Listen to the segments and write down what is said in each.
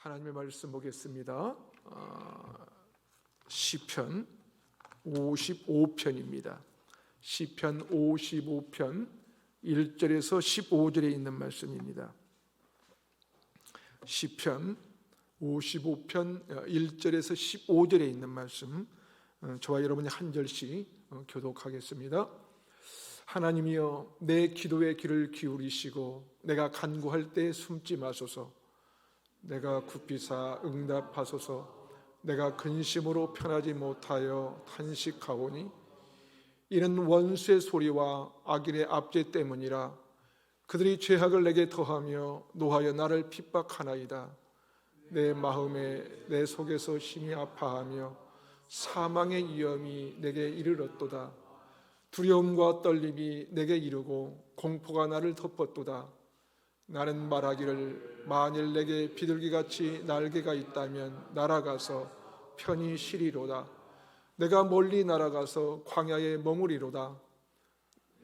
하나님의 말씀 보겠습니다. 시편 55편입니다. 시편 55편 1절에서 15절에 있는 말씀입니다. 시편 55편 1절에서 15절에 있는 말씀, 저와 여러분이 한 절씩 교독하겠습니다. 하나님이여, 내 기도의 귀를 기울이시고 내가 간구할 때 숨지 마소서. 내가 굽히사 응답하소서. 내가 근심으로 편하지 못하여 탄식하오니 이는 원수의 소리와 악인의 압제 때문이라. 그들이 죄악을 내게 더하며 노하여 나를 핍박하나이다. 내 마음에 내 속에서 심히 아파하며 사망의 위험이 내게 이르렀도다. 두려움과 떨림이 내게 이르고 공포가 나를 덮었도다. 나는 말하기를 만일 내게 비둘기같이 날개가 있다면 날아가서 편히 쉬리로다. 내가 멀리 날아가서 광야에 머무리로다.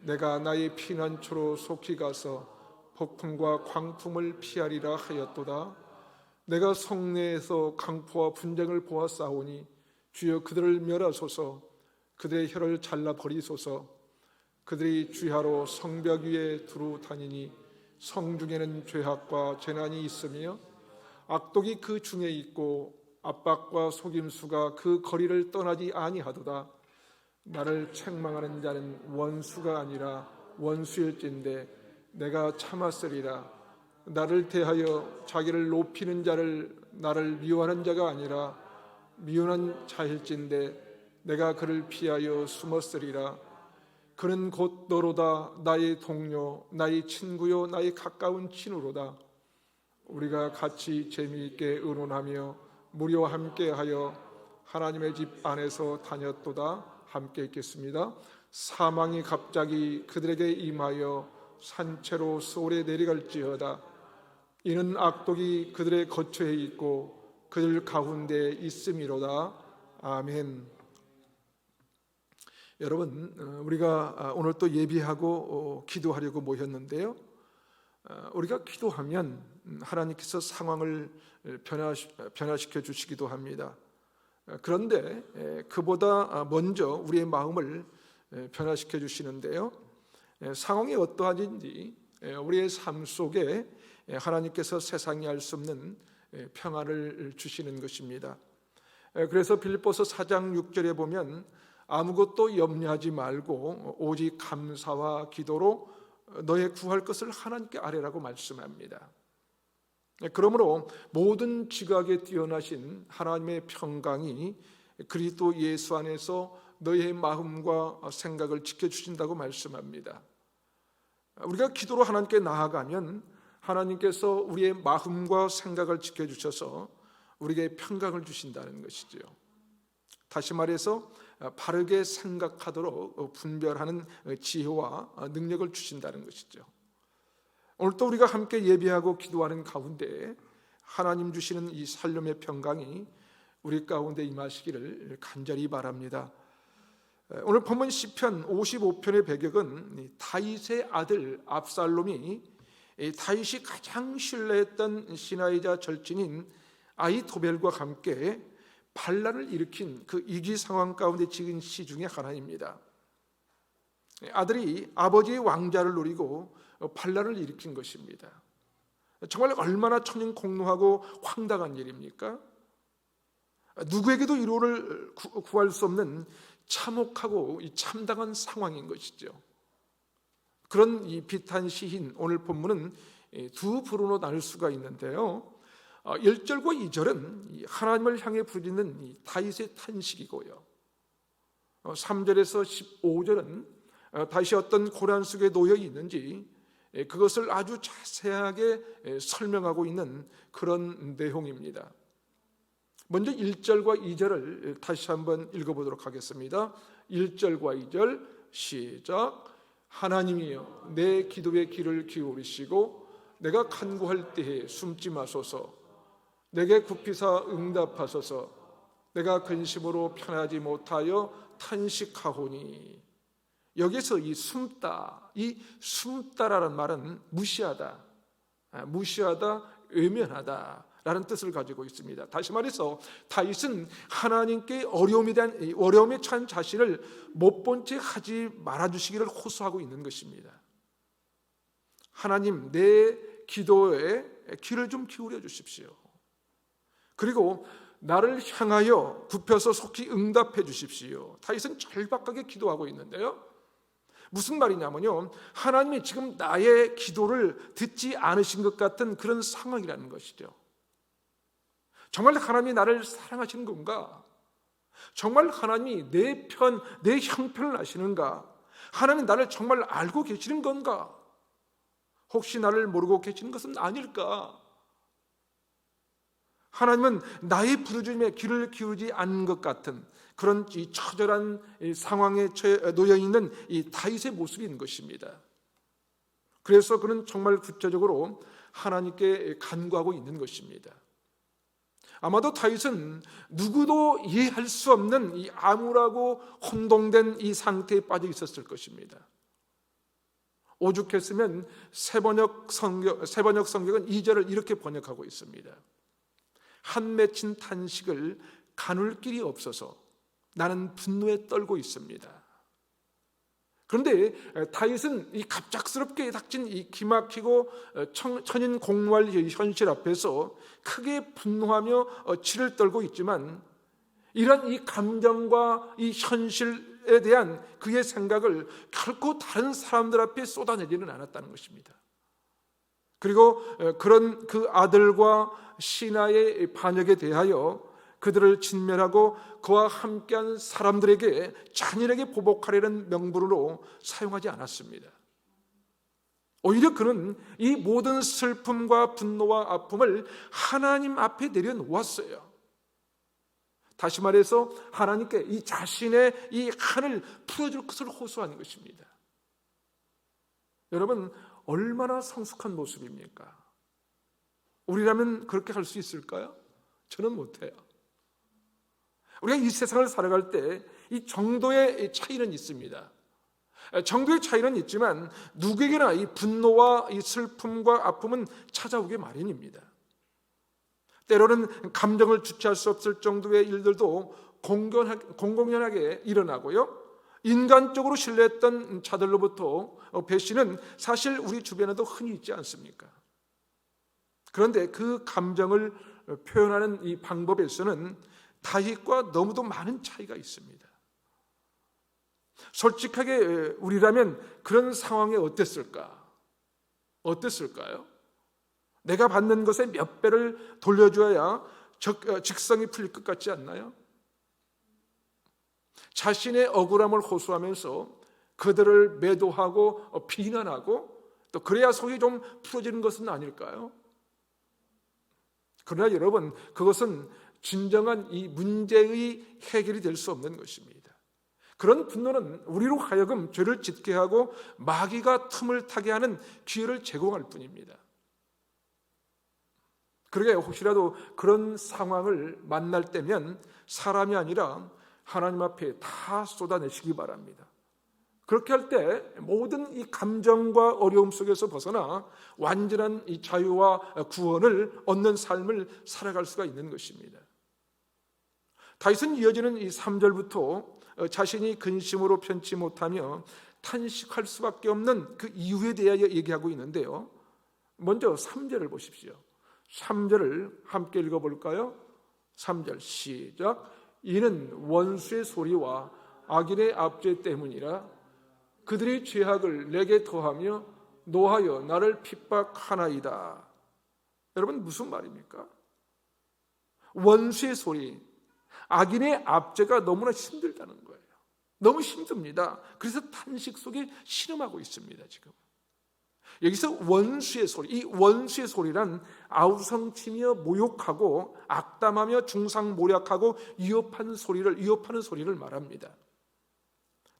내가 나의 피난처로 속히 가서 폭풍과 광풍을 피하리라 하였도다. 내가 성내에서 강포와 분쟁을 보았사오니 주여 그들을 멸하소서. 그들의 혀를 잘라버리소서. 그들이 주야로 성벽 위에 두루 다니니 성중에는 죄악과 재난이 있으며 악독이 그 중에 있고 압박과 속임수가 그 거리를 떠나지 아니하도다. 나를 책망하는 자는 원수가 아니라 원수일진데 내가 참았으리라. 나를 대하여 자기를 높이는 자를 나를 미워하는 자가 아니라 미워하는 자일진데 내가 그를 피하여 숨었으리라. 그는 곧 너로다. 나의 동료, 나의 친구요, 나의 가까운 친구로다. 우리가 같이 재미있게 의논하며 무리와 함께하여 하나님의 집 안에서 다녔도다. 함께 읽겠습니다. 사망이 갑자기 그들에게 임하여 산채로 소홀에 내려갈지어다. 이는 악독이 그들의 거처에 있고 그들 가운데 있음이로다. 아멘. 여러분, 우리가 오늘 또 예비하고 기도하려고 모였는데요, 우리가 기도하면 하나님께서 상황을 변화시켜 주시기도 합니다. 그런데 그보다 먼저 우리의 마음을 변화시켜 주시는데요, 상황이 어떠하든지 우리의 삶 속에 하나님께서 세상이 알 수 없는 평안을 주시는 것입니다. 그래서 빌립보서 4장 6절에 보면 아무것도 염려하지 말고 오직 감사와 기도로 너의 구할 것을 하나님께 아뢰라고 말씀합니다. 그러므로 모든 지각에 뛰어나신 하나님의 평강이 그리스도 예수 안에서 너의 마음과 생각을 지켜주신다고 말씀합니다. 우리가 기도로 하나님께 나아가면 하나님께서 우리의 마음과 생각을 지켜주셔서 우리에게 평강을 주신다는 것이죠. 다시 말해서 바르게 생각하도록 분별하는 지혜와 능력을 주신다는 것이죠. 오늘 또 우리가 함께 예배하고 기도하는 가운데 하나님 주시는 이 살림의 평강이 우리 가운데 임하시기를 간절히 바랍니다. 오늘 본문 시편 55편의 배경은 다윗의 아들 압살롬이 다윗이 가장 신뢰했던 신하이자 절친인 아히토벨과 함께 반란을 일으킨 그 위기 상황 가운데 지은 시 중에 하나입니다. 아들이 아버지의 왕자를 노리고 반란을 일으킨 것입니다. 정말 얼마나 천인공노하고 황당한 일입니까? 누구에게도 위로를 구할 수 없는 참혹하고 참담한 상황인 것이죠. 그런 이 비탄 시인, 오늘 본문은 두 부류로 나눌 수가 있는데요, 1절과 2절은 하나님을 향해 부르짖는 다윗의 탄식이고요, 3절에서 15절은 다윗이 어떤 고난 속에 놓여 있는지 그것을 아주 자세하게 설명하고 있는 그런 내용입니다. 먼저 1절과 2절을 다시 한번 읽어보도록 하겠습니다. 1절과 2절 시작. 하나님이여, 내 기도의 귀를 기울이시고 내가 간구할 때에 숨지 마소서. 내게 굽히사 응답하소서. 내가 근심으로 편하지 못하여 탄식하오니. 여기서 이 숨다라는 말은 무시하다, 외면하다 라는 뜻을 가지고 있습니다. 다시 말해서 다윗은 하나님께 어려움에 처한 자신을 못 본 채 하지 말아주시기를 호소하고 있는 것입니다. 하나님, 내 기도에 귀를 좀 기울여 주십시오. 그리고 나를 향하여 굽혀서 속히 응답해 주십시오. 다윗은 절박하게 기도하고 있는데요, 무슨 말이냐면요, 하나님이 지금 나의 기도를 듣지 않으신 것 같은 그런 상황이라는 것이죠. 정말 하나님이 나를 사랑하시는 건가? 정말 하나님이 내 형편을 아시는가? 하나님이 나를 정말 알고 계시는 건가? 혹시 나를 모르고 계시는 것은 아닐까? 하나님은 나의 부르짖음에 귀를 기울이지 않는 것 같은 그런 이 처절한 상황에 놓여 있는 이 다윗의 모습인 것입니다. 그래서 그는 정말 구체적으로 하나님께 간구하고 있는 것입니다. 아마도 다윗은 누구도 이해할 수 없는 이 암울하고 혼동된 이 상태에 빠져 있었을 것입니다. 오죽했으면 세번역 성경은 2절을 이렇게 번역하고 있습니다. 한 맺힌 탄식을 가눌 길이 없어서 나는 분노에 떨고 있습니다. 그런데 다윗은 이 갑작스럽게 닥친 이 기막히고 천인 공노할 현실 앞에서 크게 분노하며 치를 떨고 있지만, 이런 이 감정과 이 현실에 대한 그의 생각을 결코 다른 사람들 앞에 쏟아내지는 않았다는 것입니다. 그리고 그런 그 아들과 신하의 반역에 대하여 그들을 진멸하고 그와 함께한 사람들에게 잔인하게 보복하려는 명분으로 사용하지 않았습니다. 오히려 그는 이 모든 슬픔과 분노와 아픔을 하나님 앞에 내려놓았어요. 다시 말해서 하나님께 이 자신의 이 한을 풀어줄 것을 호소하는 것입니다. 여러분, 얼마나 성숙한 모습입니까? 우리라면 그렇게 할 수 있을까요? 저는 못해요. 우리가 이 세상을 살아갈 때 이 정도의 차이는 있습니다. 정도의 차이는 있지만 누구에게나 이 분노와 이 슬픔과 아픔은 찾아오게 마련입니다. 때로는 감정을 주체할 수 없을 정도의 일들도 공공연하게 일어나고요, 인간적으로 신뢰했던 자들로부터 배신은 사실 우리 주변에도 흔히 있지 않습니까? 그런데 그 감정을 표현하는 이 방법에서는 다윗과 너무도 많은 차이가 있습니다. 솔직하게 우리라면 그런 상황에 어땠을까요? 내가 받는 것의 몇 배를 돌려줘야 직성이 풀릴 것 같지 않나요? 자신의 억울함을 호소하면서 그들을 매도하고 비난하고 또 그래야 속이 좀 풀어지는 것은 아닐까요? 그러나 여러분, 그것은 진정한 이 문제의 해결이 될 수 없는 것입니다. 그런 분노는 우리로 하여금 죄를 짓게 하고 마귀가 틈을 타게 하는 기회를 제공할 뿐입니다. 그러게 혹시라도 그런 상황을 만날 때면 사람이 아니라 하나님 앞에 다 쏟아내시기 바랍니다. 그렇게 할 때 모든 이 감정과 어려움 속에서 벗어나 완전한 이 자유와 구원을 얻는 삶을 살아갈 수가 있는 것입니다. 다윗은 이어지는 이 3절부터 자신이 근심으로 편치 못하며 탄식할 수밖에 없는 그 이유에 대하여 얘기하고 있는데요, 먼저 3절을 보십시오. 3절을 함께 읽어볼까요? 3절 시작. 이는 원수의 소리와 악인의 압제 때문이라. 그들이 죄악을 내게 더하며 노하여 나를 핍박하나이다. 여러분, 무슨 말입니까? 원수의 소리, 악인의 압제가 너무나 힘들다는 거예요. 너무 힘듭니다. 그래서 탄식 속에 신음하고 있습니다. 지금 여기서 원수의 소리, 이 원수의 소리란 아우성치며 모욕하고 악담하며 중상모략하고 위협하는 소리를 말합니다.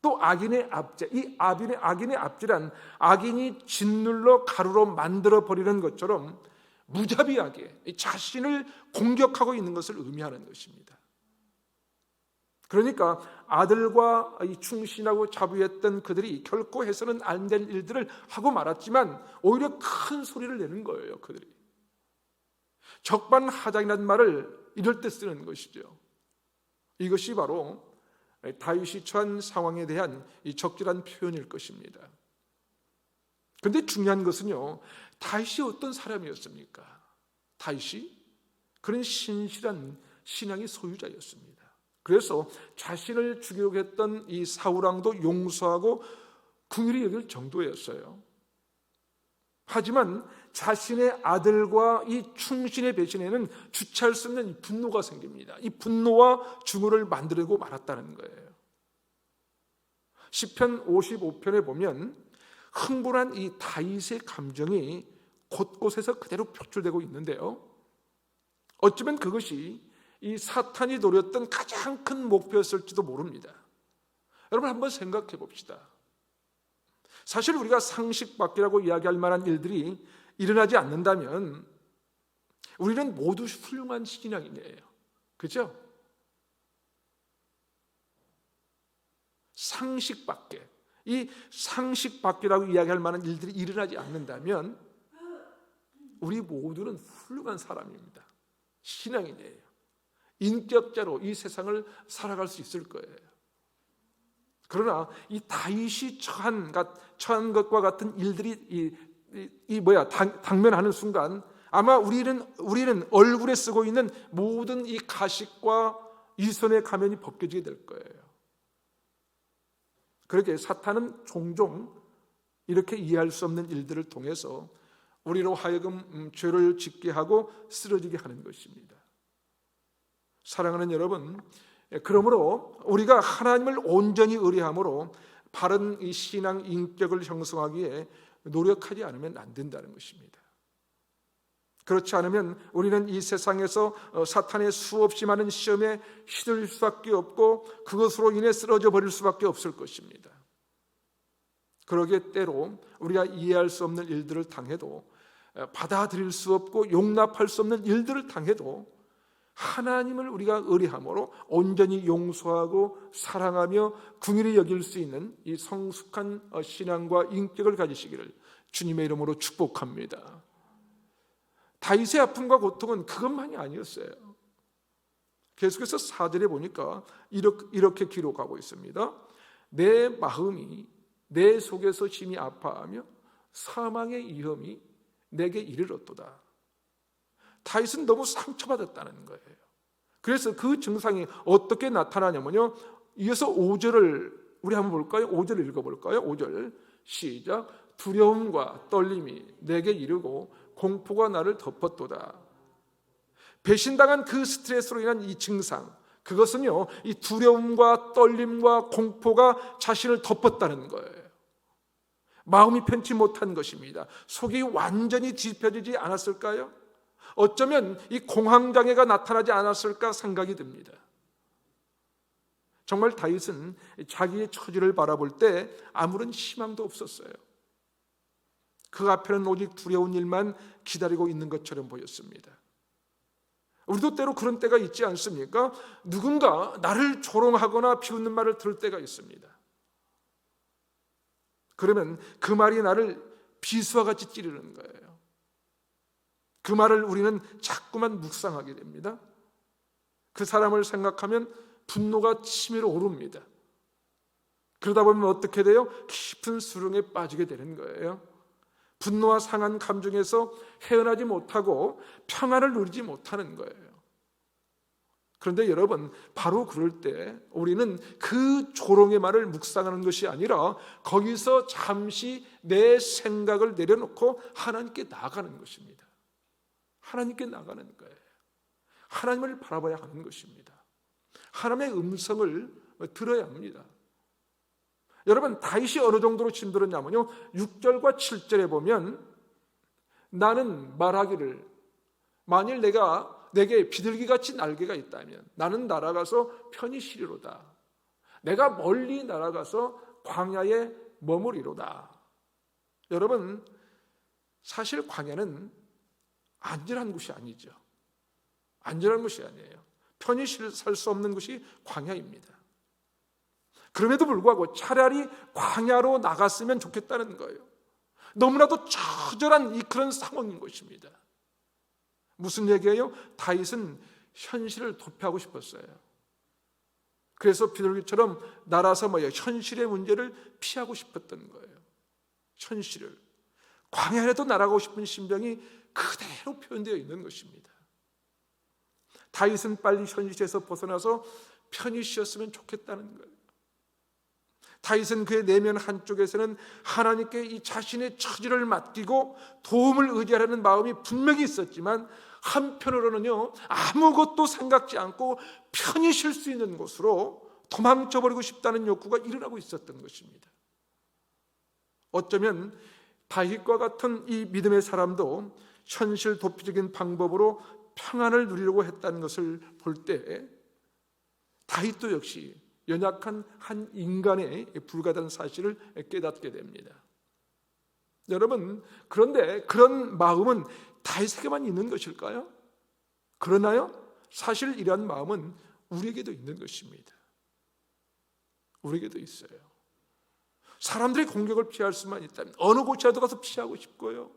또 악인의 압제, 이 악인의 압제란 악인이 짓눌러 가루로 만들어 버리는 것처럼 무자비하게 자신을 공격하고 있는 것을 의미하는 것입니다. 그러니까 아들과 충신하고 자부했던 그들이 결코 해서는 안 될 일들을 하고 말았지만 오히려 큰 소리를 내는 거예요. 그들이 적반하장이라는 말을 이럴 때 쓰는 것이죠. 이것이 바로 다윗이 처한 상황에 대한 이 적절한 표현일 것입니다. 그런데 중요한 것은요, 다윗이 어떤 사람이었습니까? 다윗이 그런 신실한 신앙의 소유자였습니다. 그래서 자신을 죽이려고 했던 이 사울왕도 용서하고 긍휼히 여길 정도였어요. 하지만 자신의 아들과 이 충신의 배신에는 주체할 수 없는 분노가 생깁니다. 이 분노와 증오를 만들고 말았다는 거예요. 시편 55편에 보면 흥분한 이 다윗의 감정이 곳곳에서 그대로 표출되고 있는데요, 어쩌면 그것이 이 사탄이 노렸던 가장 큰 목표였을지도 모릅니다. 여러분 한번 생각해 봅시다. 사실 우리가 상식 밖이라고 이야기할 만한 일들이 일어나지 않는다면 우리는 모두 훌륭한 신앙인이에요. 그렇죠? 상식 밖에, 이 상식 밖이라고 이야기할 만한 일들이 일어나지 않는다면 우리 모두는 훌륭한 사람입니다. 신앙인이에요. 인격자로 이 세상을 살아갈 수 있을 거예요. 그러나 이 다윗이 처한 것과 같은 일들이 당면하는 순간 아마 우리는 얼굴에 쓰고 있는 모든 이 가식과 이손의 가면이 벗겨지게 될 거예요. 그렇게 사탄은 종종 이렇게 이해할 수 없는 일들을 통해서 우리로 하여금 죄를 짓게 하고 쓰러지게 하는 것입니다. 사랑하는 여러분, 그러므로 우리가 하나님을 온전히 의뢰함으로 바른 이 신앙 인격을 형성하기에 노력하지 않으면 안 된다는 것입니다. 그렇지 않으면 우리는 이 세상에서 사탄의 수없이 많은 시험에 휘둘릴 수밖에 없고 그것으로 인해 쓰러져 버릴 수밖에 없을 것입니다. 그러기에 때로 우리가 이해할 수 없는 일들을 당해도, 받아들일 수 없고 용납할 수 없는 일들을 당해도 하나님을 우리가 의뢰함으로 온전히 용서하고 사랑하며 긍휼히 여길 수 있는 이 성숙한 신앙과 인격을 가지시기를 주님의 이름으로 축복합니다. 다윗의 아픔과 고통은 그것만이 아니었어요. 계속해서 4절에 보니까 이렇게 기록하고 있습니다. 내 마음이 내 속에서 심히 아파하며 사망의 위험이 내게 이르렀도다. 다윗은 너무 상처받았다는 거예요. 그래서 그 증상이 어떻게 나타나냐면요, 이어서 5절을 우리 한번 볼까요? 5절 읽어볼까요? 5절 시작. 두려움과 떨림이 내게 이르고 공포가 나를 덮었도다. 배신당한 그 스트레스로 인한 이 증상, 그것은요, 이 두려움과 떨림과 공포가 자신을 덮었다는 거예요. 마음이 편치 못한 것입니다. 속이 완전히 뒤집혀지지 않았을까요? 어쩌면 이 공황장애가 나타나지 않았을까 생각이 듭니다. 정말 다윗은 자기의 처지를 바라볼 때 아무런 희망도 없었어요. 그 앞에는 오직 두려운 일만 기다리고 있는 것처럼 보였습니다. 우리도 때로 그런 때가 있지 않습니까? 누군가 나를 조롱하거나 비웃는 말을 들을 때가 있습니다. 그러면 그 말이 나를 비수와 같이 찌르는 거예요. 그 말을 우리는 자꾸만 묵상하게 됩니다. 그 사람을 생각하면 분노가 치밀어 오릅니다. 그러다 보면 어떻게 돼요? 깊은 수렁에 빠지게 되는 거예요. 분노와 상한 감정에서 헤어나지 못하고 평안을 누리지 못하는 거예요. 그런데 여러분, 바로 그럴 때 우리는 그 조롱의 말을 묵상하는 것이 아니라 거기서 잠시 내 생각을 내려놓고 하나님께 나아가는 것입니다. 하나님께 나가는 거예요. 하나님을 바라봐야 하는 것입니다. 하나님의 음성을 들어야 합니다. 여러분, 다윗이 어느 정도로 힘들었냐면요, 6절과 7절에 보면 나는 말하기를 만일 내게 비둘기같이 날개가 있다면 나는 날아가서 편히 쉬리로다. 내가 멀리 날아가서 광야에 머무리로다. 여러분, 사실 광야는 안전한 곳이 아니죠. 안전한 곳이 아니에요. 편히 살 수 없는 곳이 광야입니다. 그럼에도 불구하고 차라리 광야로 나갔으면 좋겠다는 거예요. 너무나도 처절한 그런 상황인 것입니다. 무슨 얘기예요? 다윗은 현실을 도피하고 싶었어요. 그래서 비둘기처럼 날아서 현실의 문제를 피하고 싶었던 거예요. 현실을. 광야에도 날아가고 싶은 심정이 그대로 표현되어 있는 것입니다. 다윗은 빨리 현실에서 벗어나서 편히 쉬었으면 좋겠다는 거예요. 다윗은 그의 내면 한쪽에서는 하나님께 이 자신의 처지를 맡기고 도움을 의지하려는 마음이 분명히 있었지만, 한편으로는요, 아무것도 생각지 않고 편히 쉴 수 있는 곳으로 도망쳐버리고 싶다는 욕구가 일어나고 있었던 것입니다. 어쩌면 다윗과 같은 이 믿음의 사람도 현실 도피적인 방법으로 평안을 누리려고 했다는 것을 볼 때 다윗도 역시 연약한 한 인간에 불과하다는 사실을 깨닫게 됩니다. 여러분, 그런데 그런 마음은 다윗에게만 있는 것일까요? 그러나요? 사실 이러한 마음은 우리에게도 있는 것입니다. 우리에게도 있어요. 사람들의 공격을 피할 수만 있다면 어느 곳이라도 가서 피하고 싶고요,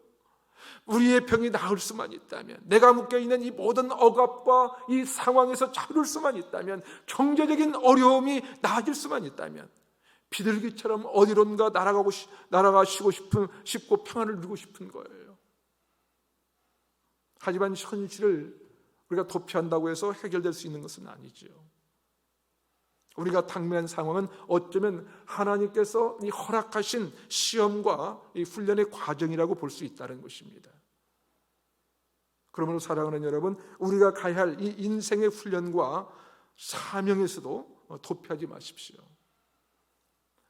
우리의 병이 나을 수만 있다면, 내가 묶여있는 이 모든 억압과 이 상황에서 자유를 수만 있다면, 경제적인 어려움이 나아질 수만 있다면 비둘기처럼 어디론가 날아가시고 싶고 평안을 누리고 싶은 거예요. 하지만 현실을 우리가 도피한다고 해서 해결될 수 있는 것은 아니죠. 우리가 당면한 상황은 어쩌면 하나님께서 이 허락하신 시험과 이 훈련의 과정이라고 볼 수 있다는 것입니다. 그러므로 사랑하는 여러분, 우리가 가야 할 이 인생의 훈련과 사명에서도 도피하지 마십시오.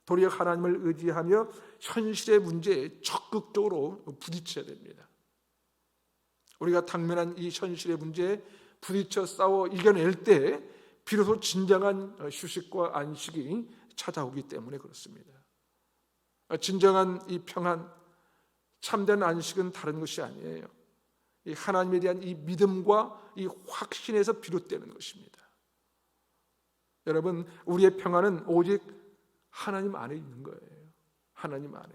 도리어 하나님을 의지하며 현실의 문제에 적극적으로 부딪혀야 됩니다. 우리가 당면한 이 현실의 문제에 부딪혀 싸워 이겨낼 때 비로소 진정한 휴식과 안식이 찾아오기 때문에 그렇습니다. 진정한 이 평안, 참된 안식은 다른 것이 아니에요. 이 하나님에 대한 이 믿음과 이 확신에서 비롯되는 것입니다. 여러분, 우리의 평안은 오직 하나님 안에 있는 거예요. 하나님 안에.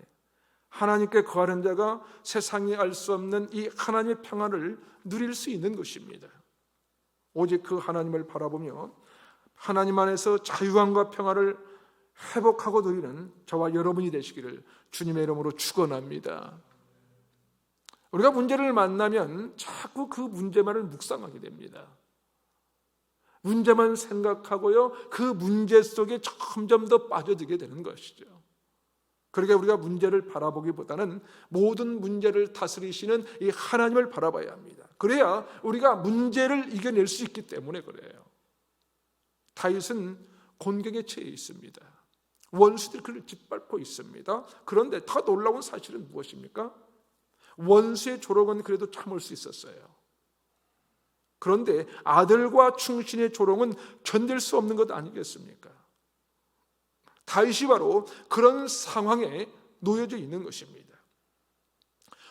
하나님께 거하는 자가 세상이 알 수 없는 이 하나님의 평안을 누릴 수 있는 것입니다. 오직 그 하나님을 바라보며 하나님 안에서 자유함과 평안을 회복하고 누리는 저와 여러분이 되시기를 주님의 이름으로 축원합니다. 우리가 문제를 만나면 자꾸 그 문제만을 묵상하게 됩니다. 문제만 생각하고요, 그 문제 속에 점점 더 빠져들게 되는 것이죠. 그러니까 우리가 문제를 바라보기보다는 모든 문제를 다스리시는 이 하나님을 바라봐야 합니다. 그래야 우리가 문제를 이겨낼 수 있기 때문에 그래요. 다윗은 곤경에 처해 있습니다. 원수들이 그를 짓밟고 있습니다. 그런데 더 놀라운 사실은 무엇입니까? 원수의 조롱은 그래도 참을 수 있었어요. 그런데 아들과 충신의 조롱은 견딜 수 없는 것 아니겠습니까? 다윗이 바로 그런 상황에 놓여져 있는 것입니다.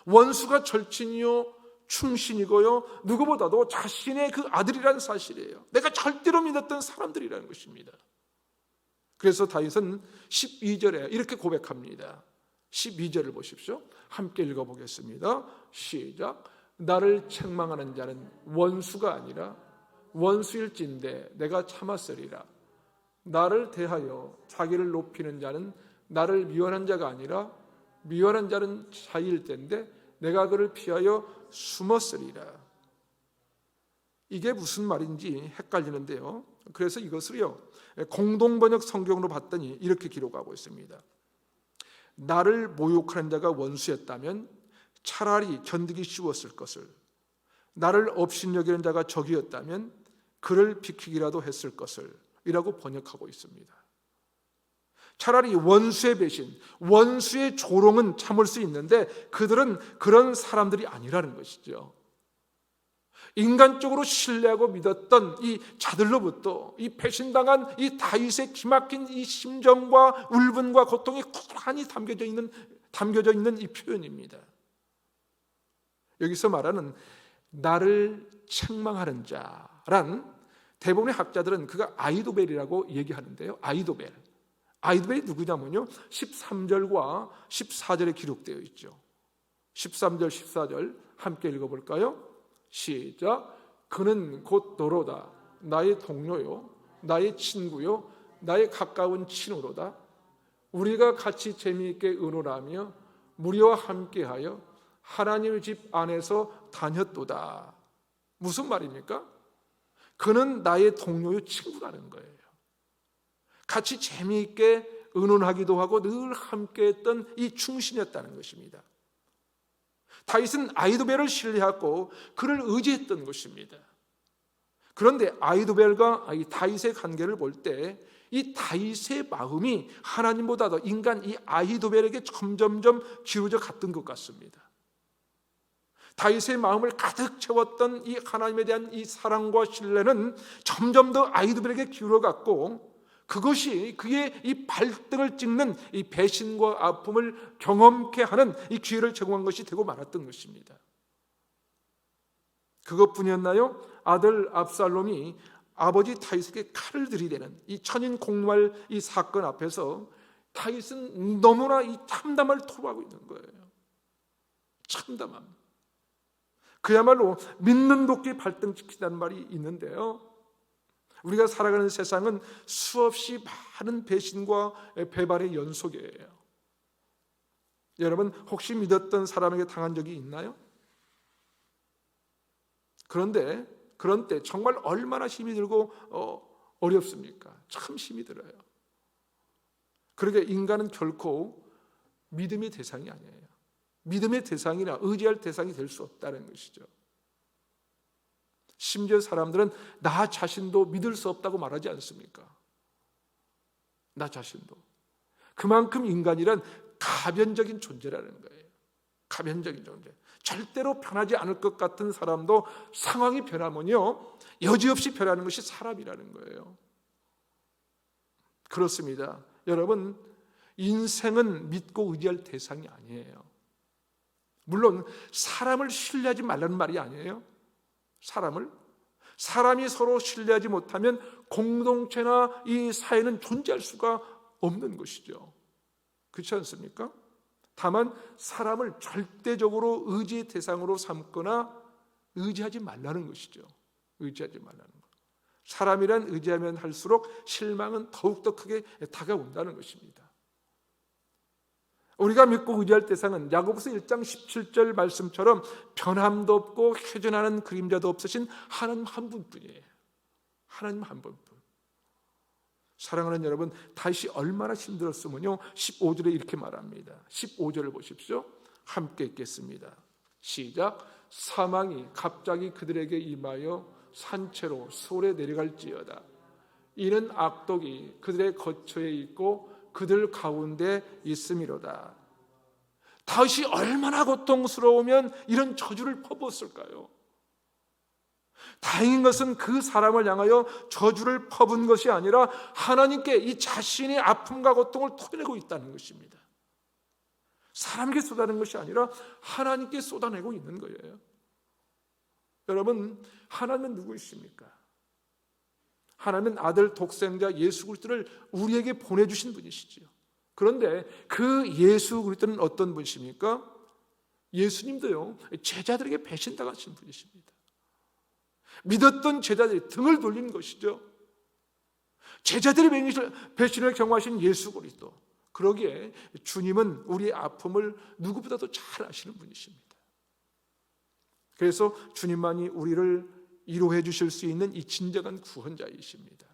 원수가 절친이요 충신이고요, 누구보다도 자신의 그 아들이라는 사실이에요. 내가 절대로 믿었던 사람들이라는 것입니다. 그래서 다윗은 12절에 이렇게 고백합니다. 12절을 보십시오. 함께 읽어보겠습니다. 시작. 나를 책망하는 자는 원수가 아니라 원수일진데 내가 참았으리라. 나를 대하여 자기를 높이는 자는 나를 미워하는 자가 아니라 미워하는 자는 자일 텐데 내가 그를 피하여 숨었으리라. 이게 무슨 말인지 헷갈리는데요. 그래서 이것을요, 공동번역 성경으로 봤더니 이렇게 기록하고 있습니다. 나를 모욕하는 자가 원수였다면 차라리 견디기 쉬웠을 것을, 나를 업신여기는 자가 적이었다면 그를 비키기라도 했을 것을 이라고 번역하고 있습니다. 차라리 원수의 배신, 원수의 조롱은 참을 수 있는데 그들은 그런 사람들이 아니라는 것이죠. 인간적으로 신뢰하고 믿었던 이 자들로부터 이 배신당한 이 다윗의 기막힌 이 심정과 울분과 고통이 고스란히 담겨져 있는 이 표현입니다. 여기서 말하는 나를 책망하는 자란 대부분의 학자들은 그가 아이도벨이라고 얘기하는데요. 아이도벨이 누구냐면요, 13절과 14절에 기록되어 있죠. 13절, 14절 함께 읽어볼까요? 시작. 그는 곧 너로다. 나의 동료요, 나의 친구요, 나의 가까운 친구로다. 우리가 같이 재미있게 의논하며 무리와 함께하여 하나님의 집 안에서 다녔도다. 무슨 말입니까? 그는 나의 동료요, 친구라는 거예요. 같이 재미있게 의논하기도 하고 늘 함께했던 이 충신이었다는 것입니다. 다윗은 아히도벨을 신뢰하고 그를 의지했던 것입니다. 그런데 아히도벨과 이 다윗의 관계를 볼 때 이 다윗의 마음이 하나님보다 더 인간 이 아히도벨에게 점점점 기울어져 갔던 것 같습니다. 다윗의 마음을 가득 채웠던 이 하나님에 대한 이 사랑과 신뢰는 점점 더 아히도벨에게 기울어 갔고, 그것이 그의 이 발등을 찍는 이 배신과 아픔을 경험케 하는 이 기회를 제공한 것이 되고 말았던 것입니다. 그것뿐이었나요? 아들 압살롬이 아버지 다윗에게 칼을 들이대는 이 천인 공말 이 사건 앞에서 다윗은 너무나 이 참담을 토로하고 있는 거예요. 참담함. 그야말로 믿는 도끼 발등찍히다는 말이 있는데요, 우리가 살아가는 세상은 수없이 많은 배신과 배반의 연속이에요. 여러분, 혹시 믿었던 사람에게 당한 적이 있나요? 그런 때 정말 얼마나 힘이 들고 어렵습니까? 참 힘이 들어요. 그러게 인간은 결코 믿음의 대상이 아니에요. 믿음의 대상이나 의지할 대상이 될 수 없다는 것이죠. 심지어 사람들은 나 자신도 믿을 수 없다고 말하지 않습니까? 나 자신도. 그만큼 인간이란 가변적인 존재라는 거예요. 가변적인 존재. 절대로 변하지 않을 것 같은 사람도 상황이 변하면요, 여지없이 변하는 것이 사람이라는 거예요. 그렇습니다. 여러분, 인생은 믿고 의지할 대상이 아니에요. 물론 사람을 신뢰하지 말라는 말이 아니에요. 사람이 서로 신뢰하지 못하면 공동체나 이 사회는 존재할 수가 없는 것이죠. 그렇지 않습니까? 다만 사람을 절대적으로 의지의 대상으로 삼거나 의지하지 말라는 것이죠. 의지하지 말라는 것. 사람이란 의지하면 할수록 실망은 더욱더 크게 다가온다는 것입니다. 우리가 믿고 의지할 대상은 야고보서 1장 17절 말씀처럼 변함도 없고 회전하는 그림자도 없으신 하나님 한 분뿐이에요. 하나님 한 분뿐. 사랑하는 여러분, 다윗이 얼마나 힘들었으면요, 15절에 이렇게 말합니다. 15절을 보십시오. 함께 읽겠습니다. 시작. 사망이 갑자기 그들에게 임하여 산채로 소홀에 내려갈지어다. 이는 악독이 그들의 거처에 있고 그들 가운데 있음이로다. 다윗이 얼마나 고통스러우면 이런 저주를 퍼부었을까요? 다행인 것은 그 사람을 향하여 저주를 퍼부은 것이 아니라 하나님께 이 자신의 아픔과 고통을 토해내고 있다는 것입니다. 사람에게 쏟아내는 것이 아니라 하나님께 쏟아내고 있는 거예요. 여러분, 하나님은 누구이십니까? 하나님은 아들 독생자 예수 그리스도를 우리에게 보내주신 분이시죠. 그런데 그 예수 그리스도는 어떤 분이십니까? 예수님도요, 제자들에게 배신당하신 분이십니다. 믿었던 제자들이 등을 돌린 것이죠. 제자들의 배신을 경험하신 예수 그리스도. 그러기에 주님은 우리의 아픔을 누구보다도 잘 아시는 분이십니다. 그래서 주님만이 우리를 위로해 주실 수 있는 이 진정한 구원자이십니다.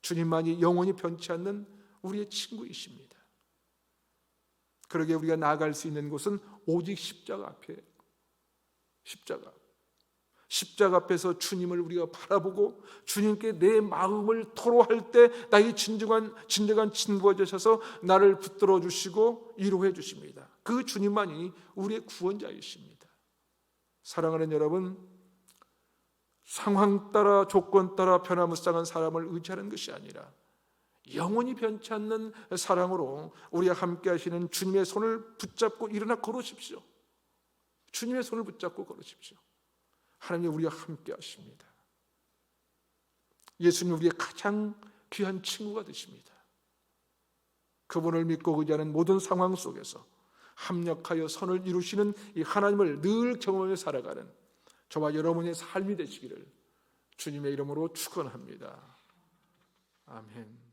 주님만이 영원히 변치 않는 우리의 친구이십니다. 그러기에 우리가 나아갈 수 있는 곳은 오직 십자가 앞에, 십자가 앞에서 주님을 우리가 바라보고 주님께 내 마음을 토로할 때 나의 진정한 친구가 되셔서 나를 붙들어 주시고 위로해 주십니다. 그 주님만이 우리의 구원자이십니다. 사랑하는 여러분, 상황 따라 조건 따라 변화무쌍한 사람을 의지하는 것이 아니라 영원히 변치 않는 사랑으로 우리와 함께 하시는 주님의 손을 붙잡고 일어나 걸으십시오. 주님의 손을 붙잡고 걸으십시오. 하나님 우리와 함께 하십니다. 예수님 우리의 가장 귀한 친구가 되십니다. 그분을 믿고 의지하는 모든 상황 속에서 합력하여 선을 이루시는 이 하나님을 늘 경험하며 살아가는 저와 여러분의 삶이 되시기를 주님의 이름으로 축원합니다. 아멘.